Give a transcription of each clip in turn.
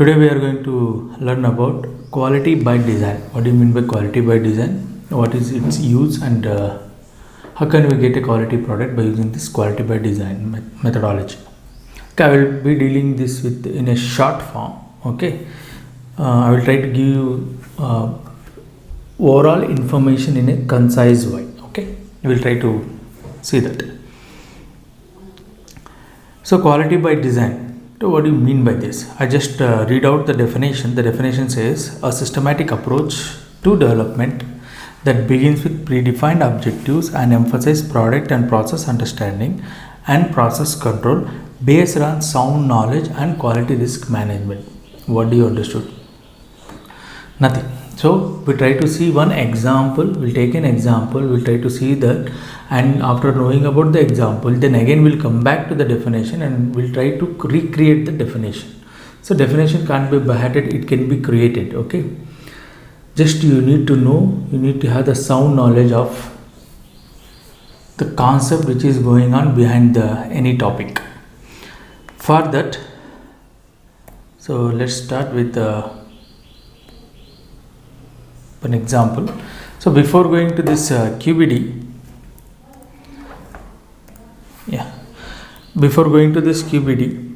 Today we are going to learn about quality by design. What do you mean by quality by design? What is its use and how can we get a quality product by using this quality by design methodology? Okay, I will be dealing this with in a short form. Okay, I will try to give you overall information in a concise way. Okay, we will try to see that. So quality by design. So what do you mean by this? I just read out the definition. The definition says a systematic approach to development that begins with predefined objectives and emphasizes product and process understanding and process control based on sound knowledge and quality risk management. What do you understood? Nothing. So we try to see one example. We'll take an example. We'll try to see that, and after knowing about the example, then again we'll come back to the definition and we'll try to recreate the definition. So definition can't be beheaded, it can be created. Okay, just you need to know, you need to have the sound knowledge of the concept which is going on behind the any topic. For that, so let's start with an example. So before going to this QBD, before going to this QBD,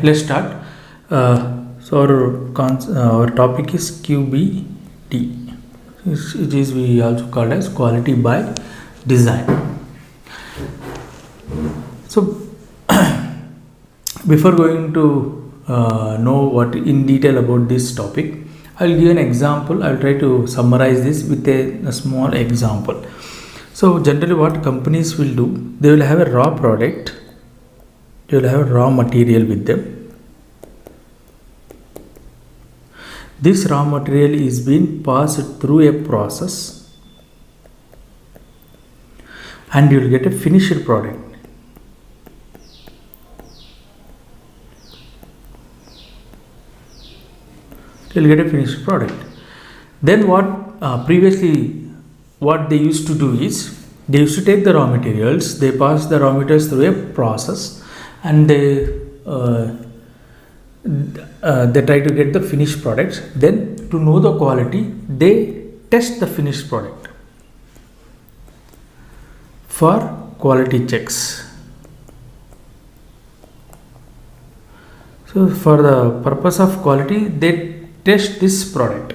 let's start. So our topic is QBD, which is we also called as quality by design. So before going to know what in detail about this topic, I will give an example. I will try to summarize this with a small example. So generally what companies will do, they will have a raw product, they will have a raw material with them. This raw material is being passed through a process and you will get a finished product. You'll get a finished product. Then what previously what they used to do is they used to take the raw materials, they pass the raw materials through a process and they try to get the finished products. Then to know the quality, they test the finished product for quality checks. So for the purpose of quality, they test this product.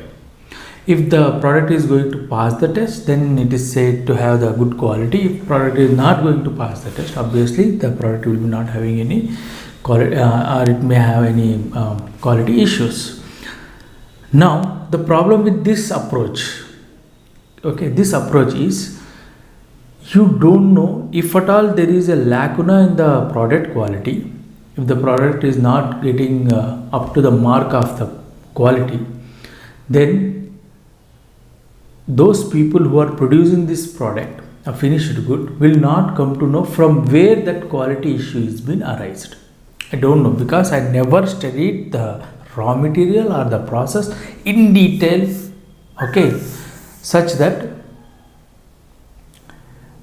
If the product is going to pass the test, then it is said to have the good quality. If product is not going to pass the test, obviously the product will be not having any quality or it may have any quality issues. Now the problem with this approach, this approach is you don't know if at all there is a lacuna in the product quality. If the product is not getting up to the mark of the quality, then those people who are producing this product, a finished good, will not come to know from where that quality issue is been arised. I don't know because I never studied the raw material or the process in detail, such that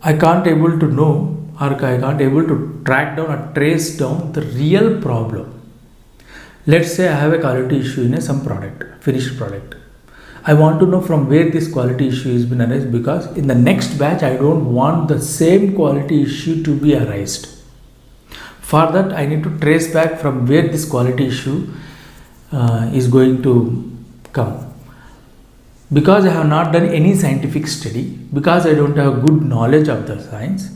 I can't able to know or I can't able to track down or trace down the real problem. Let's say I have a quality issue in some product, finished product. I want to know from where this quality issue has been arised, because in the next batch I don't want the same quality issue to be arised. For that I need to trace back from where this quality issue is going to come. Because I have not done any scientific study, because I don't have good knowledge of the science,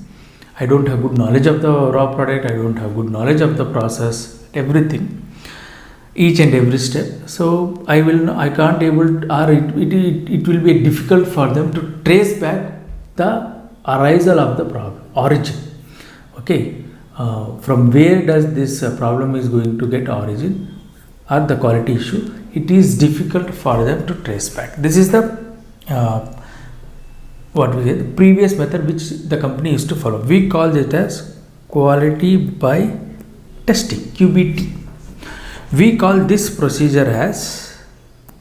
I don't have good knowledge of the raw product, I don't have good knowledge of the process, everything, each and every step. So I can't able to, or it will be difficult for them to trace back the arisal of the problem, origin. From where does this problem is going to get origin or the quality issue? It is difficult for them to trace back. This is the the previous method which the company used to follow. We call it as quality by testing, QBT. We call this procedure as,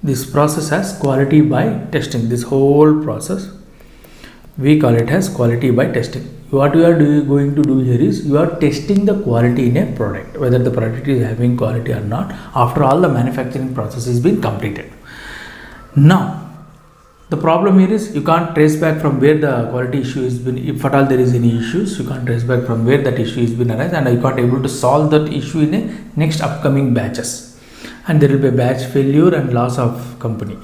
this process as quality by testing, this whole process We call it as quality by testing. What you are going to do here is you are testing the quality in a product, whether the product is having quality or not, after all the manufacturing process has been completed. Now, the problem here is you can't trace back from where the quality issue has been. If at all there is any issues, you can't trace back from where that issue has been arise, and you can't able to solve that issue in a next upcoming batches, and there will be a batch failure and loss of company.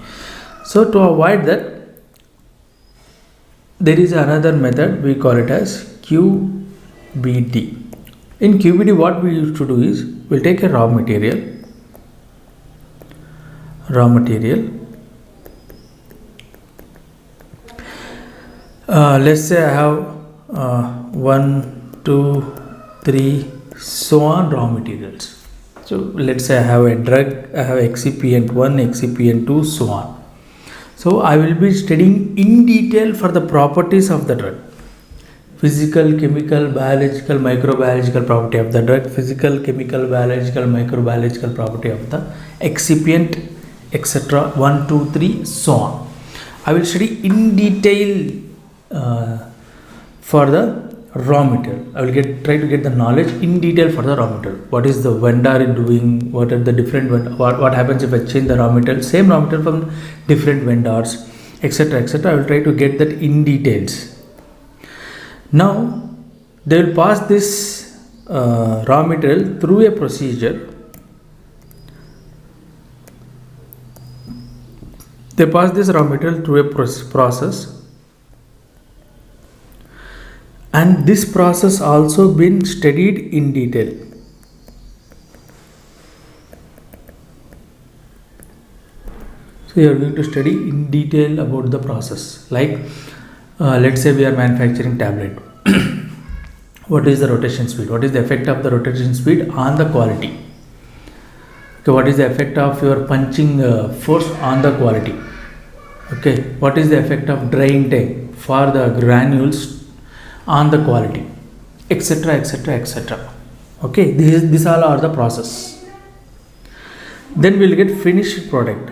So to avoid that, there is another method, we call it as QBT. In QBT, what we used to do is we'll take a raw material. Let's say I have 1, 2, 3, so on raw materials. So let's say I have a drug, I have excipient 1, excipient 2, so on. So I will be studying in detail for the properties of the drug. Physical, chemical, biological, microbiological property of the drug, physical, chemical, biological, microbiological property of the excipient, etc. 1, 2, 3, so on. I will study in detail for the raw material. I will try to get the knowledge in detail for the raw material. What is the vendor doing? What are the different what happens if I change the raw material, same raw material from different vendors, etc., etc. I will try to get that in details. Now they will pass this raw material through a procedure. They pass this raw material through a process. And this process also been studied in detail. So you are going to study in detail about the process. Like let's say we are manufacturing tablet. What is the rotation speed? What is the effect of the rotation speed on the quality? Okay, what is the effect of your punching force on the quality? Okay, what is the effect of drying time for the granules on the quality, etc., etc., etc. Okay, these all are the process. Then we'll get finished product.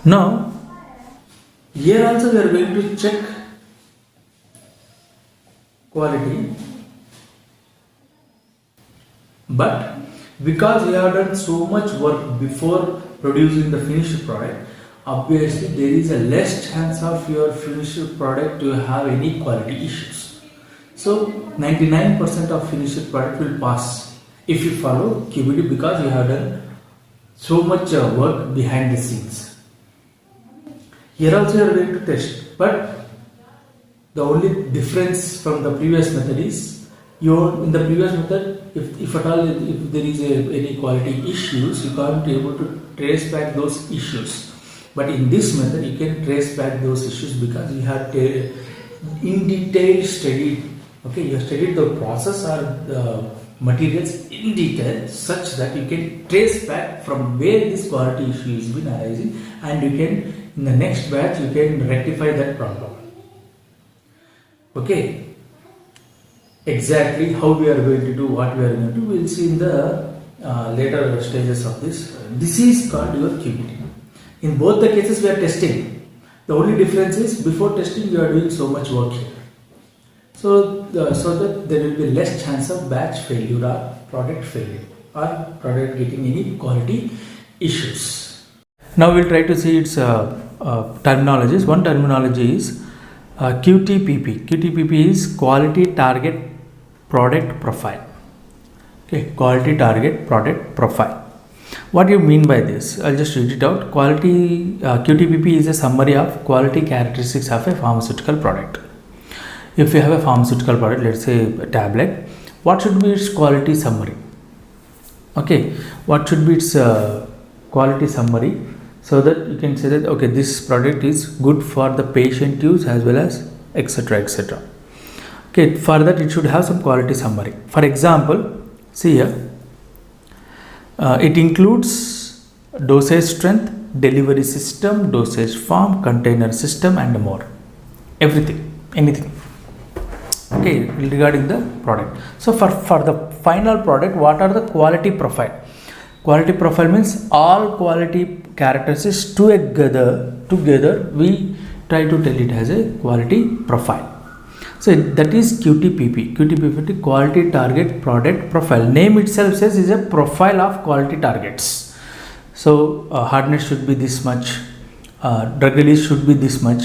Now here also we are going to check quality, but because we have done so much work before producing the finished product, obviously there is a less chance of your finished product to have any quality issues. So 99% of finished product will pass if you follow QBT, because you have done so much work behind the scenes. Here also you are going to test, but the only difference from the previous method is in the previous method, if at all if there is any quality issues, you can't be able to trace back those issues. But in this method you can trace back those issues because you have in detail studied. Okay, you have studied the process or the materials in detail such that you can trace back from where this quality issue has been arising, and you can in the next batch you can rectify that problem. Okay, exactly how we are going to do, what we are going to do, we will see in the later stages of this. This is called your QBT. In both the cases we are testing. The only difference is before testing you are doing so much work here. So that there will be less chance of batch failure or product failure or product getting any quality issues. Now we will try to see its terminologies. One terminology is QTPP. QTPP is Quality Target Product Profile. Okay, Quality Target Product Profile. What do you mean by this? I'll just read it out. QTPP is a summary of quality characteristics of a pharmaceutical product. If you have a pharmaceutical product, let's say a tablet, what should be its quality summary? Okay, what should be its quality summary, so that you can say that okay, this product is good for the patient use as well as etc., etc. Okay, for that it should have some quality summary. For example, see here, it includes dosage strength, delivery system, dosage form, container system and more. Everything, anything. Okay, regarding the product. So for the final product, what are the quality profile? Quality profile means all quality characteristics together we try to tell it as a quality profile. So that is QTPP. QTPP, quality target product profile. Name itself says is a profile of quality targets. So hardness should be this much, drug release should be this much,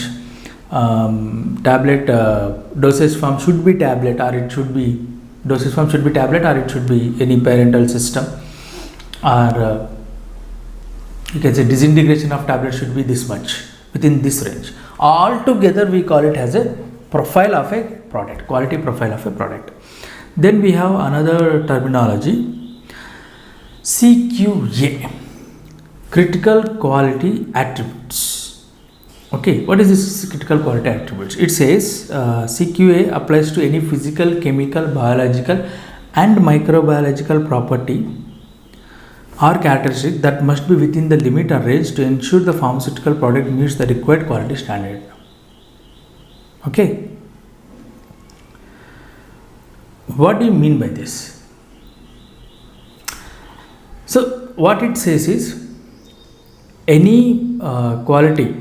tablet dosage form should be tablet, or it should be dosage form should be tablet, or it should be any parental system, or you can say disintegration of tablet should be this much, within this range. All together we call it as a profile of a product, quality profile of a product. Then we have another terminology, CQA, critical quality attributes. Okay, what is this critical quality attributes? It says CQA applies to any physical, chemical, biological and microbiological property or characteristic that must be within the limit or range to ensure the pharmaceutical product meets the required quality standard. Okay, what do you mean by this? So what it says is any quality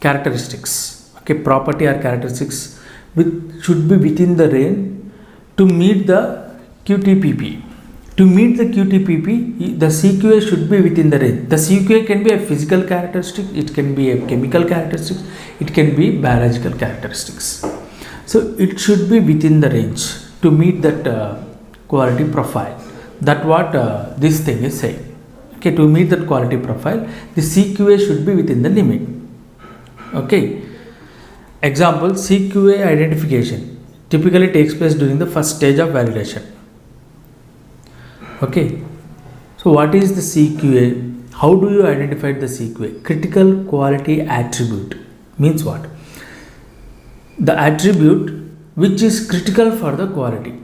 characteristics, okay, property or characteristics should be within the range to meet the QTPP. To meet the QTPP, the CQA should be within the range. The CQA can be a physical characteristic, it can be a chemical characteristic, it can be biological characteristics. So it should be within the range to meet that quality profile. That's what this thing is saying. Okay, to meet that quality profile, the CQA should be within the limit. Okay. Example, CQA identification typically takes place during the first stage of validation. Okay, so what is the CQA? How do you identify the CQA? Critical quality attribute means what? The attribute which is critical for the quality.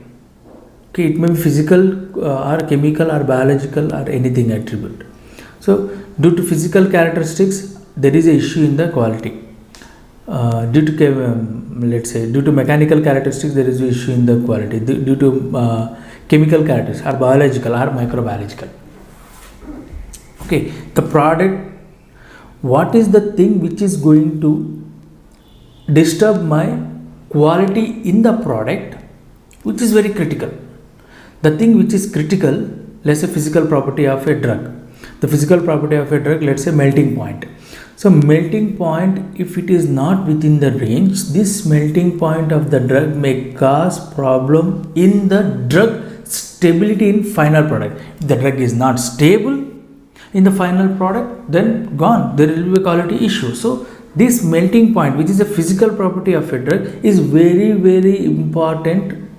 Okay, it may be physical or chemical or biological or anything attribute. So due to physical characteristics, there is an issue in the quality. Due to mechanical characteristics, there is an issue in the quality. Due to chemical characteristics or biological or microbiological. Okay, the product, what is the thing which is going to disturb my quality in the product, which is very critical. The thing which is critical, let's say physical property of a drug. The physical property of a drug, let's say melting point. So melting point, if it is not within the range, this melting point of the drug may cause problem in the drug stability in final product. If the drug is not stable in the final product, then gone, there will be a quality issue. So this melting point, which is a physical property of a drug, is very, very important.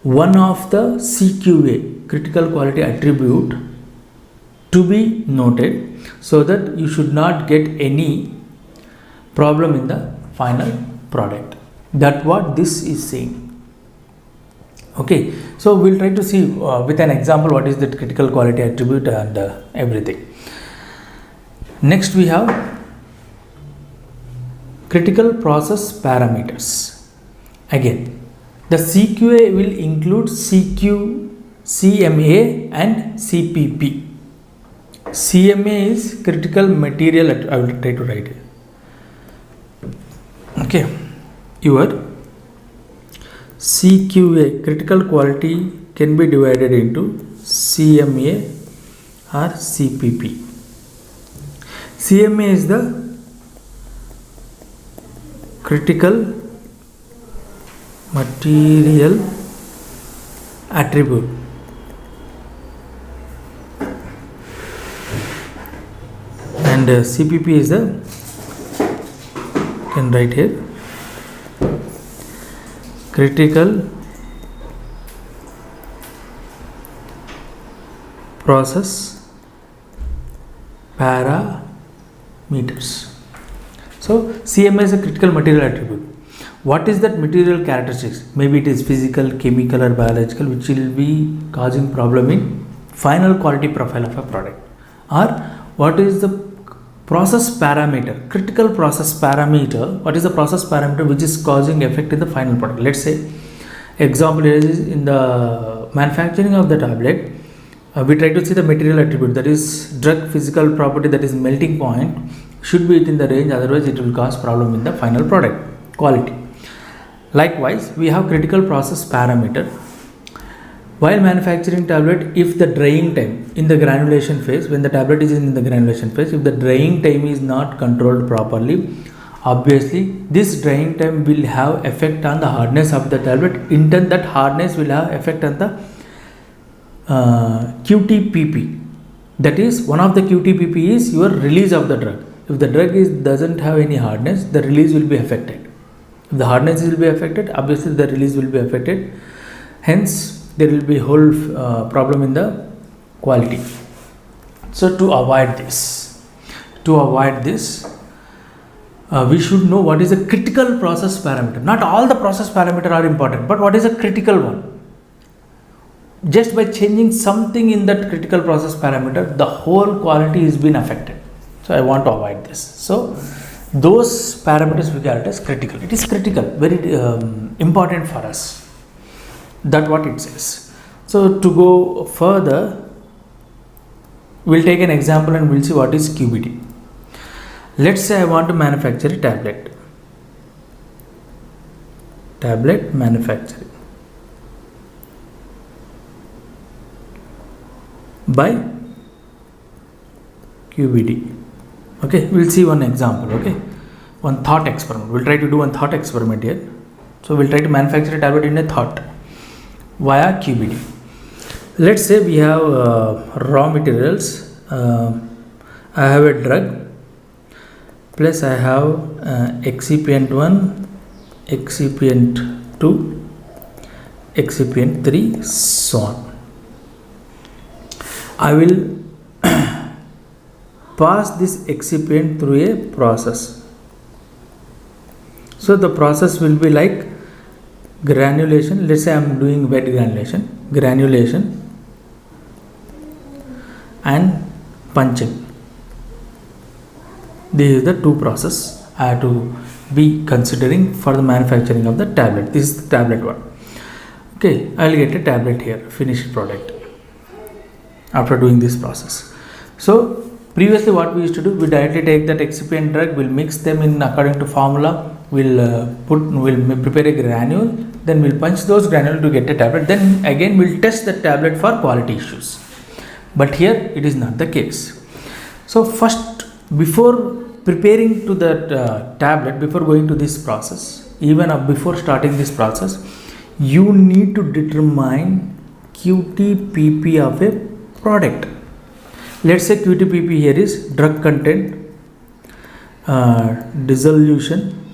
One of the CQA, critical quality attribute, to be noted, so that you should not get any problem in the final product. That's what this is saying. Okay, so we'll try to see with an example what is the critical quality attribute and everything. Next we have critical process parameters. Again, the CQA will include CMA and CPP. CMA is critical material, I will try to write it. Okay, your CQA, critical quality, can be divided into CMA or CPP. CMA is the critical material attribute. And CPP is the, you can write here, critical process parameters. So CMA is a critical material attribute. What is that material characteristics? Maybe it is physical, chemical or biological, which will be causing problem in final quality profile of a product. Or what is the process parameter, critical process parameter? What is the process parameter which is causing effect in the final product? Let's say example is in the manufacturing of the tablet, We try to see the material attribute, that is drug physical property, that is melting point, should be within the range, otherwise it will cause problem in the final product quality. Likewise, we have critical process parameter. While manufacturing tablet, if the drying time in the granulation phase, when the tablet is in the granulation phase, if the drying time is not controlled properly, obviously this drying time will have effect on the hardness of the tablet. In turn, that hardness will have effect on the QTPP. That is, one of the QTPP is your release of the drug. If the drug doesn't have any hardness, the release will be affected. If the hardness will be affected, obviously the release will be affected. Hence, there will be whole problem in the quality. So to avoid this, we should know what is a critical process parameter. Not all the process parameter are important, but what is a critical one? Just by changing something in that critical process parameter, the whole quality is being affected. So I want to avoid this. So those parameters we call it as critical. It is critical, very important for us. That's what it says. So to go further, we'll take an example and we'll see what is QBD. Let's say I want to manufacture a tablet. Tablet manufacturing by QBD. Okay, we'll see one example. Okay, one thought experiment. We'll try to do one thought experiment here. So we'll try to manufacture a tablet in a thought via QBD. Let's say we have raw materials. I have a drug, plus I have excipient 1, excipient 2, excipient 3, so on. I will pass this excipient through a process. So the process will be like granulation. Let's say I am doing wet granulation and punching. This is the two process I have to be considering for the manufacturing of the tablet. This is the tablet one. Okay, I will get a tablet here, finished product, after doing this process. So previously what we used to do, we directly take that excipient drug, we'll mix them in according to formula, we'll prepare a granule, then we'll punch those granules to get a tablet, then again we'll test the tablet for quality issues. But here it is not the case. So first, before preparing to that tablet, before going to this process, even before starting this process, you need to determine QTPP of a product. Let's say QTPP here is drug content, dissolution,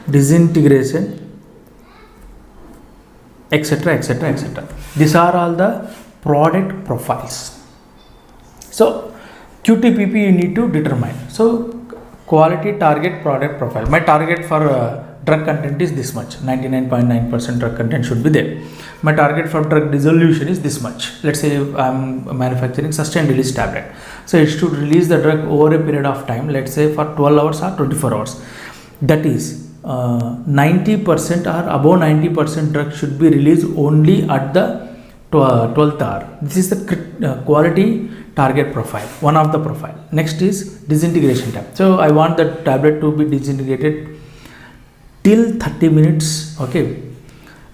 disintegration, etc., etc., etc. These are all the product profiles. So QTPP you need to determine. So quality target product profile. My target for drug content is this much. 99.9% drug content should be there. My target for drug dissolution is this much. Let's say I am manufacturing sustained release tablet. So it should release the drug over a period of time. Let's say for 12 hours or 24 hours. That is 90% or above 90% drug should be released only at the 12th hour. This is the quality target profile, one of the profile. Next is disintegration time. So I want the tablet to be disintegrated till 30 minutes. Okay,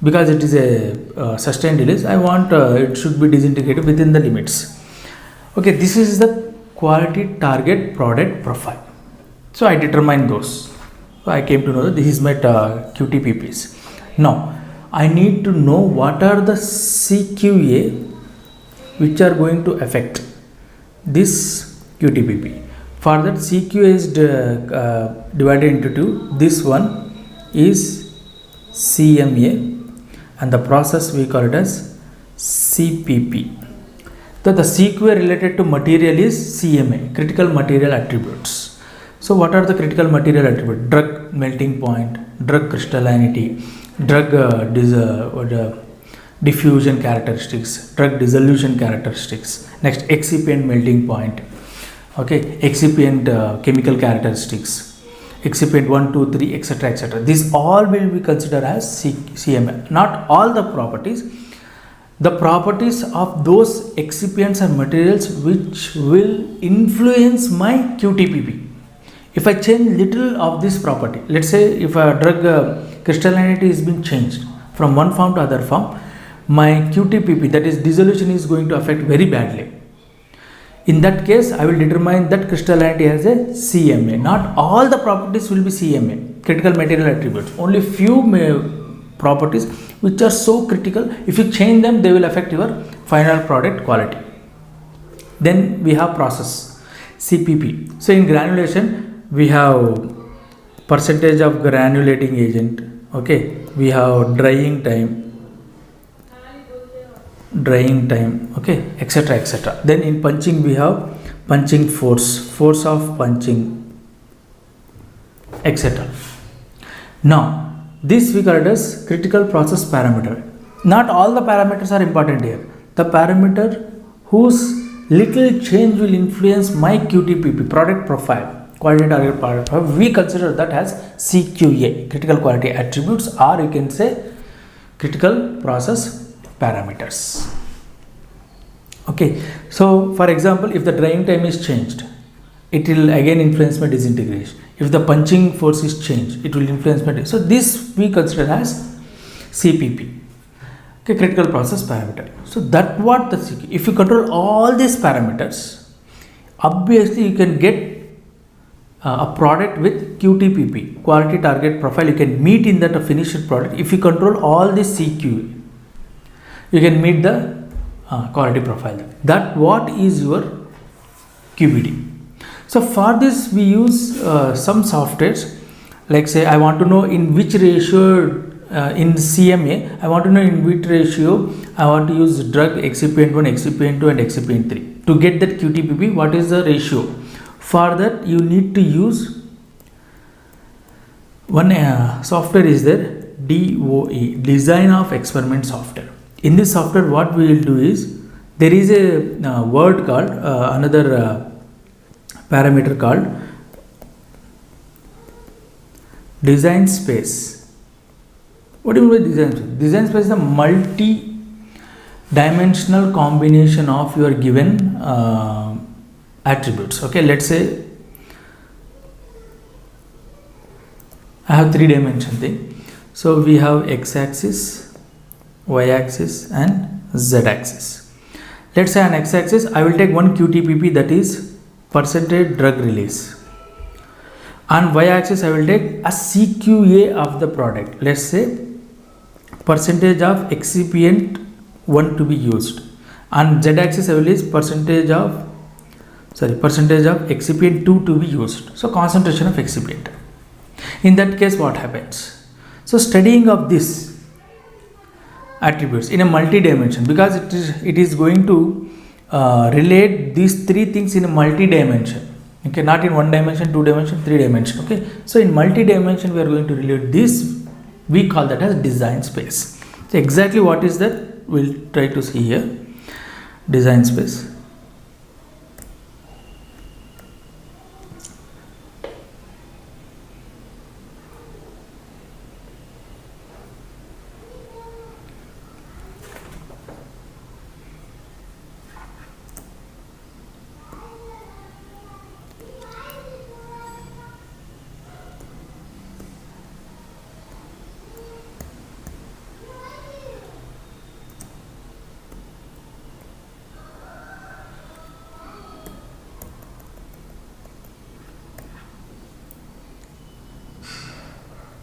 because it is a sustained release, I want it should be disintegrated within the limits. Okay, this is the quality target product profile. So I determine those. So I came to know that this is my QTPPs. Now I need to know what are the CQA which are going to affect this QTPP. For that, CQA is divided into two. This one is CMA and the process we call it as CPP. So the CQA related to material is CMA, critical material attributes. So what are the critical material attributes? Drug melting point, drug crystallinity, drug diffusion characteristics, drug dissolution characteristics. Next, excipient melting point. Okay, excipient chemical characteristics, excipient 1, 2, 3, etc., etc. These all will be considered as CMA. Not all the properties. the properties of those excipients and materials which will influence my QTPP. If I change little of this property, let's say if a drug crystallinity is being changed from one form to other form, my QTPP, that is dissolution, is going to affect very badly. In that case, I will determine that crystallinity as a CMA. Not all the properties will be CMA, critical material attributes. Only few properties which are so critical, if you change them, they will affect your final product quality. Then we have process, CPP. So in granulation, we have percentage of granulating agent. Okay, we have drying time, okay, etc, etc. Then in punching, we have punching force of punching, etc. Now this we call it as critical process parameter. Not all the parameters are important here. The parameter whose little change will influence my QTPP, product profile, quality target product profile, we consider that as CQA, critical quality attributes, or you can say critical process parameters. Okay, so for example, if the drying time is changed, it will again influence my disintegration. If the punching force is changed, it will influence my. So this we consider as CPP, okay, critical process parameter. So that what the CQ. If you control all these parameters, obviously you can get a product with QTPP, quality target profile. You can meet in that finished product. If you control all this CQ, you can meet the quality profile. That what is your QBD. So for this we use some softwares, like say I want to know in which ratio in CMA, I want to know in which ratio I want to use drug excipient 1, excipient 2 and excipient 3. To get that QTPP, what is the ratio? For that you need to use one software is there, DOE, Design of Experiment software. In this software what we will do is, there is a word called another parameter called design space. What do you mean by design space? Design space is a multi-dimensional combination of your given attributes. Okay, let's say I have 3-dimension thing. So we have x-axis, y-axis and z-axis. Let's say on x-axis I will take one QTPP, that is percentage drug release. On y-axis I will take a CQA of the product. Let's say percentage of excipient 1 to be used. On z-axis I will use percentage of excipient 2 to be used. So concentration of excipient. In that case what happens? So studying of this attributes in a multi-dimension, because it is going to relate these three things in a multi-dimension. Okay, not in 1 dimension, 2 dimension, 3 dimension. Okay, so in multi-dimension we are going to relate this. We call that as design space. So exactly what is that? We'll try to see here. Design space.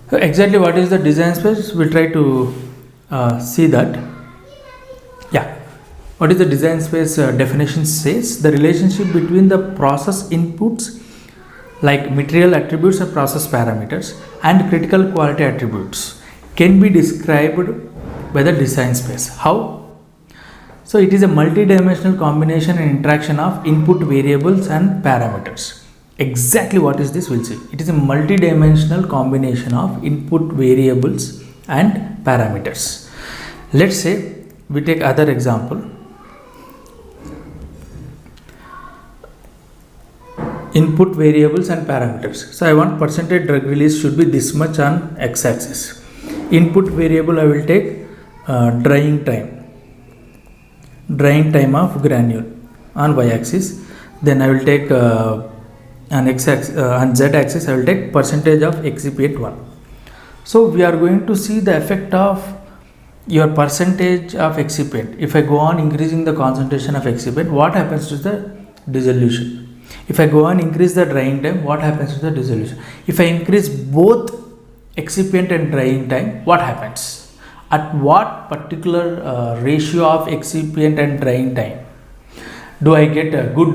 So exactly what is the design space? We'll try to see that. Yeah, what is the design space definition says? The relationship between the process inputs like material attributes or process parameters and critical quality attributes can be described by the design space. How? So it is a multi-dimensional combination and interaction of input variables and parameters. Exactly what is this? We'll see. It is a multi-dimensional combination of input variables and parameters. Let's say we take other example. Input variables and parameters. So I want percentage drug release should be this much on x-axis. Input variable I will take drying time. drying time of granule on y-axis. Then I will take on z-axis I will take percentage of excipient 1. So we are going to see the effect of your percentage of excipient. If I go on increasing the concentration of excipient, what happens to the dissolution? If I go on increase the drying time, what happens to the dissolution? If I increase both excipient and drying time, what happens? At what particular ratio of excipient and drying time do I get a good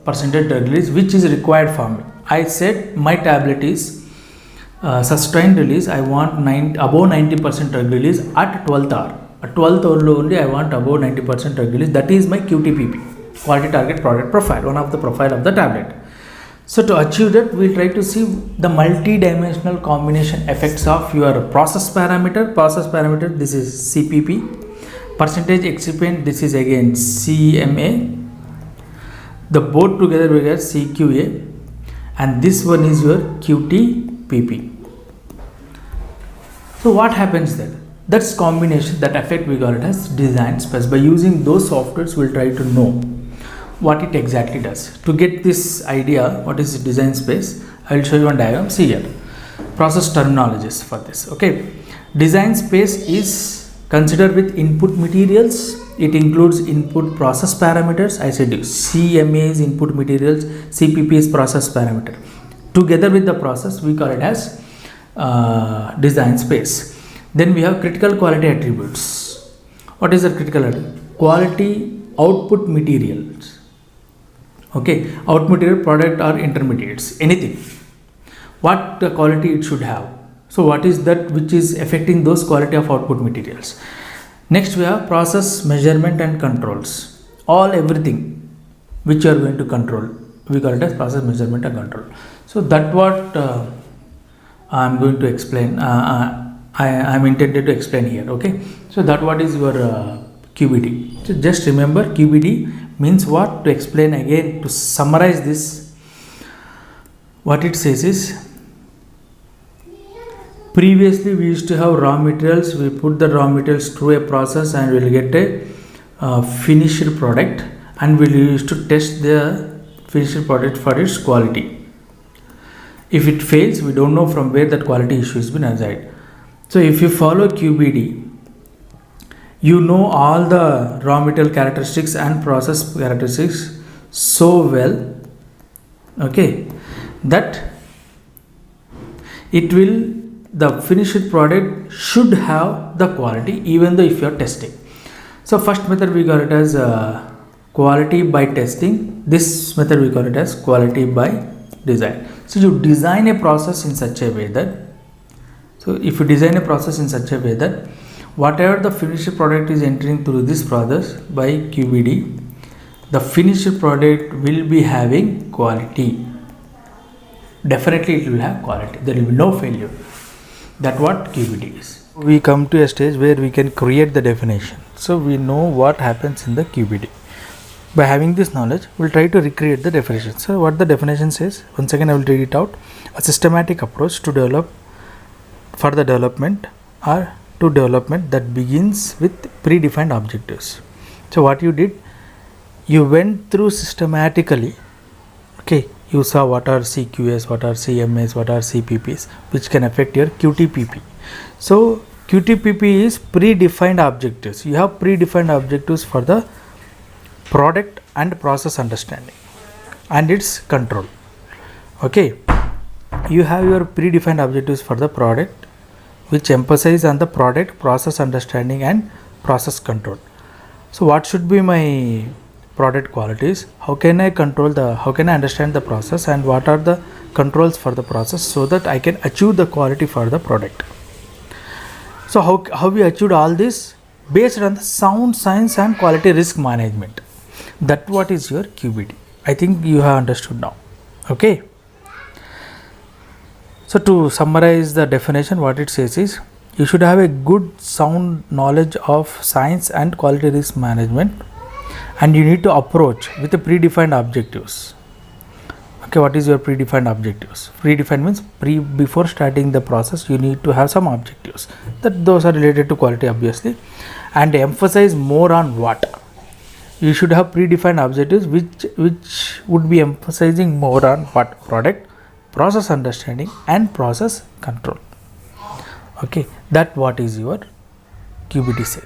percentage drug release which is required for me? I said my tablet is sustained release. I want above 90% drug release at 12th hour. At 12th hour only I want above 90% drug release. That is my QTPP, quality target product profile, one of the profile of the tablet. So to achieve that, we try to see the multi-dimensional combination effects of your process parameter. Process parameter, this is CPP. Percentage excipient, this is again CMA. The both together we get CQA, and this one is your QTPP. So what happens then? That's combination, that effect we got it as design space. By using those softwares, we'll try to know what it exactly does. To get this idea, what is design space, I will show you one diagram. See here, process terminologies for this. Okay, design space is considered with input materials. It includes input process parameters. I said CMA is input materials, CPP is process parameter. Together with the process, we call it as design space. Then we have critical quality attributes. What is the critical attribute? Quality output materials. Okay, output material, product or intermediates, anything. What the quality it should have. So what is that which is affecting those quality of output materials? Next we have process measurement and controls. Everything which you are going to control, we call it as process measurement and control. So that what I am going to explain. I am intended to explain here. Okay, so that what is your QBD. So just remember, QBD means what? To explain again, to summarize this, what it says is, previously we used to have raw materials. We put the raw materials through a process and we will get a finished product, and we used to test the finished product for its quality. If it fails, we don't know from where that quality issue has been arised. So if you follow QBD, you know all the raw material characteristics and process characteristics so well, okay, that it will, the finished product should have the quality even though if you are testing. So first method we got it as quality by testing. This method we call it as quality by design. So you design a process in such a way that, so if you design a process in such a way that whatever the finished product is entering through this process by QBD, the finished product will be having quality. Definitely it will have quality. There will be no failure. That's what QBD is. We come to a stage where we can create the definition. So we know what happens in the QBD. By having this knowledge, we'll try to recreate the definition. So what the definition says, once again I will read it out. A systematic approach to develop for the development or to development that begins with predefined objectives. So what you did, you went through systematically, okay, you saw what are CQS, what are CMAs, what are CPPs, which can affect your QTPP. So QTPP is predefined objectives. You have predefined objectives for the product and process understanding and its control. Okay, you have your predefined objectives for the product, which emphasize on the product, process understanding and process control. So what should be my product qualities? How can I control the, how can I understand the process, and what are the controls for the process so that I can achieve the quality for the product? So how we achieved all this? Based on the sound science and quality risk management. That what is your QBD. I think you have understood now. Okay. So to summarize the definition, what it says is, you should have a good sound knowledge of science and quality risk management, and you need to approach with the predefined objectives. Okay, what is your predefined objectives? Predefined means before starting the process, you need to have some objectives. That those are related to quality obviously, and emphasize more on what? you should have predefined objectives which would be emphasizing more on what product, process understanding and process control. Okay, that what is your QBT set.